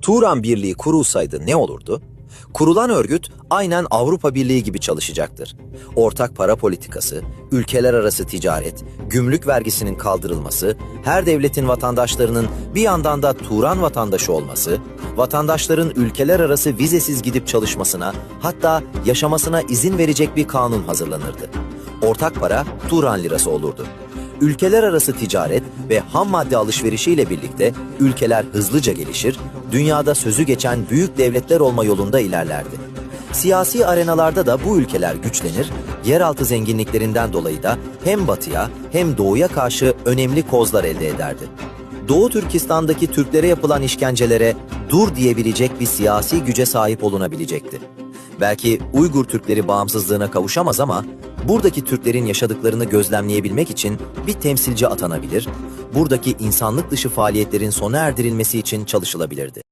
Turan Birliği kurulsaydı ne olurdu? Kurulan örgüt aynen Avrupa Birliği gibi çalışacaktır. Ortak para politikası, ülkeler arası ticaret, gümrük vergisinin kaldırılması, her devletin vatandaşlarının bir yandan da Turan vatandaşı olması, vatandaşların ülkeler arası vizesiz gidip çalışmasına, hatta yaşamasına izin verecek bir kanun hazırlanırdı. Ortak para Turan lirası olurdu. Ülkeler arası ticaret ve ham madde alışverişiyle birlikte ülkeler hızlıca gelişir, dünyada sözü geçen büyük devletler olma yolunda ilerlerdi. Siyasi arenalarda da bu ülkeler güçlenir, yeraltı zenginliklerinden dolayı da hem batıya hem doğuya karşı önemli kozlar elde ederdi. Doğu Türkistan'daki Türklere yapılan işkencelere dur diyebilecek bir siyasi güce sahip olunabilecekti. Belki Uygur Türkleri bağımsızlığına kavuşamaz ama buradaki Türklerin yaşadıklarını gözlemleyebilmek için bir temsilci atanabilir, buradaki insanlık dışı faaliyetlerin sona erdirilmesi için çalışılabilirdi.